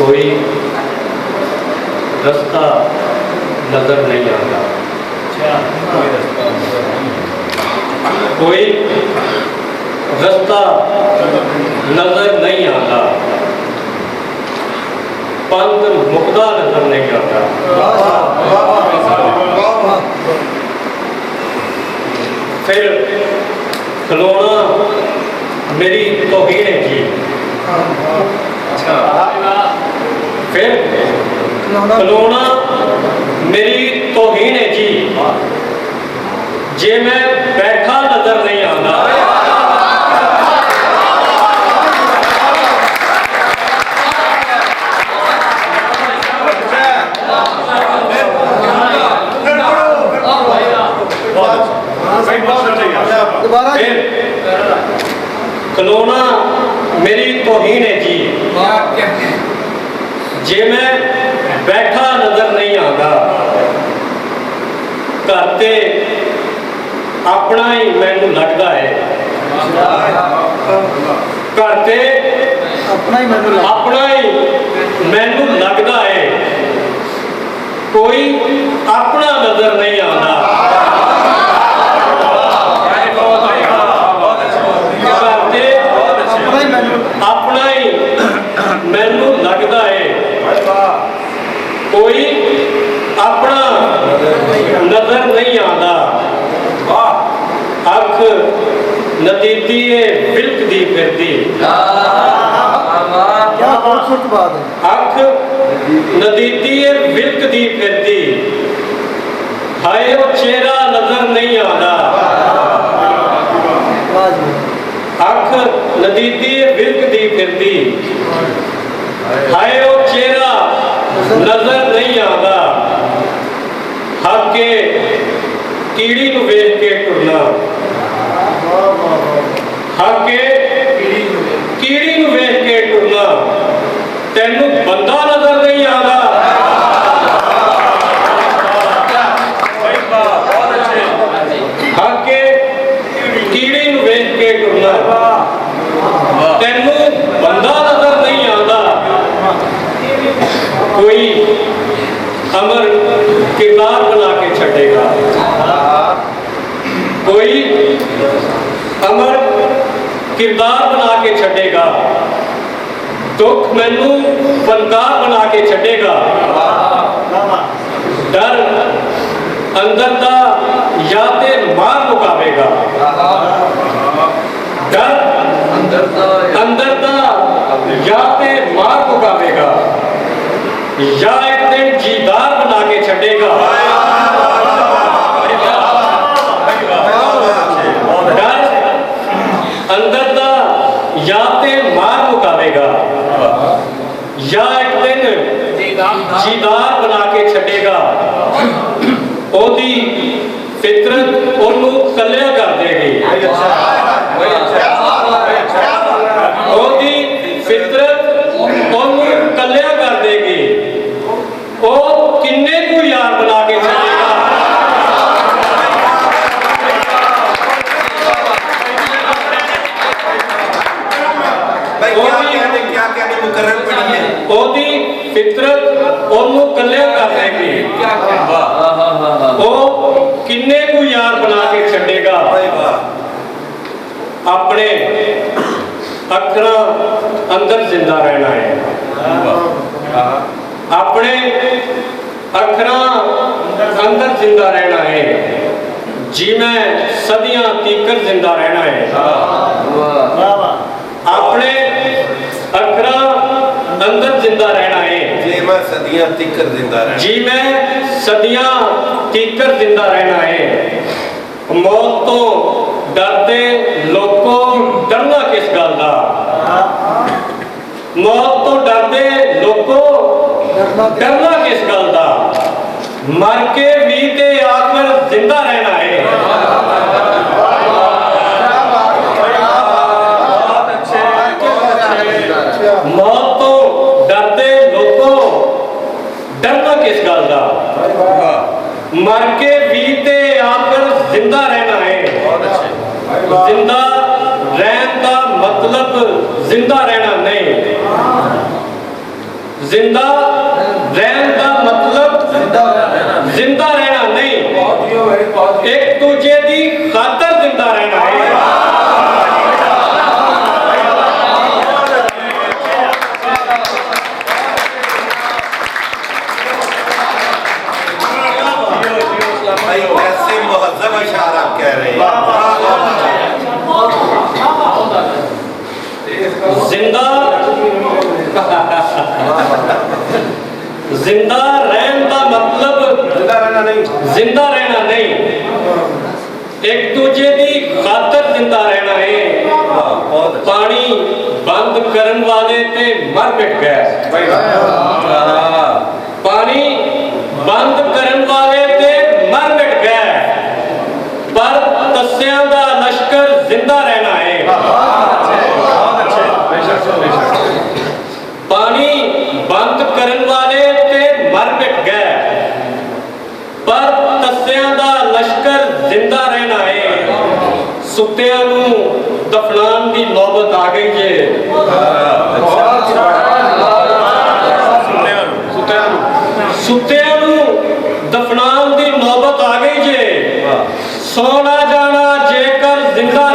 कोई रास्ता नजर नहीं आता। कोई रास्ता नजर नहीं आता, पंथ मुकदा नजर नहीं आता। फिर खलोना मेरी तौहीन है जी। फिर खलोना मेरी तौहीन है जी, जे मैं बैठा नजर नहीं आता। फिर खलोना मेरी तौहीन है जी, जे मैं बैठा नजर नहीं आता। करते अपना ही मैनू लगता है, करते अपना ही मैनू लगता है, कोई अपना नजर नहीं आता। अपना ही मैनू लगता है, कोई अपना नजर नहीं आता। अख नतीती बिलकदी फिरदी, अख नतीती बिलकदी फिरदी, हाय वो चेहरा नजर नहीं आता। अख नतीती बिलकदी फिरदी, हाय वो चेहरा नजर नहीं आता। हक के कीड़ी नूं वेख के टुरना, हक के कीड़ी नूं वेख के टुरना, तैनू बंदा नजर नहीं आता। हक के कीड़ी नूं वेख के टुरना, तैनू बंदा नजर नहीं आता। कोई अमर किरदार बना के छड़ेगा, कोई अमर किरदार बना के छड़ेगा, दुख मैनू फनकार बना के छड़ेगा। डर अंदर दा या ते मार मुकावेगा, डर अंदर दा या ते मार मुकावेगा, या एक दिन जीदार बना के छड़ेगा। डर अंदर दा या ते मार मुकावेगा, या एक दिन जीदार बना के छड़ेगा। ओदी फितरत ओनू कलिया कर देगी, ओदी फितरत ओनू कलिया कर देगी। ओ किन्ने को यार बना के चलेगा। ओदी फितरत ओनू कलिया कर देगी, ओ किन्ने को यार बना के छड़ेगा। अपने अखरा अंदर जिंदा रहना है, अपने अखरा अंदर जिंदा रहना है, जी मैं सदियां तीकर जिंदा रहना है। अपने अखरा अंदर जिंदा रहना है, जी मैं सदियां तीकर जिंदा रहना, जी मैं सदियां तीकर जिंदा रहना है। मौत तो डरते लोगों डरना किस गल दा, मौत तो डरते लोगों डरना किस गल दा, मर के भी ते आखिर जिंदा रहना है। मौत तो डरते लोगों डरना किस गल दा, मर के भी ते आखिर जिंदा रहना है। जिंदा रहन का मतलब जिंदा रहना नहीं, जिंदा रहन का मतलब जिंदा रहना नहीं, एक दूजे की खातर जिंदा रहना है। भाई कैसे मुहज्जब अशार आप कह रहे हैं। जिंदा जिंदा रहन का मतलब जिंदा रहना नहीं, एक दूजे की खातर जिंदा रहना है। पानी बंद करन वाले ते मर मिट गए, पानी बंद करन वाले ते मर मिट गए, पर तस्या दा लश्कर जिंदा रहना है। पानी बंद करन वाले ते मर मिट गए, पर तस्या दा लश्कर जिंदा रहना है। सुत्तियां नू दफनान की नौबत आ गई है। सुत्तियां नू दफनान की नौबत आ गई है। सोना जाना जेकर जिंदा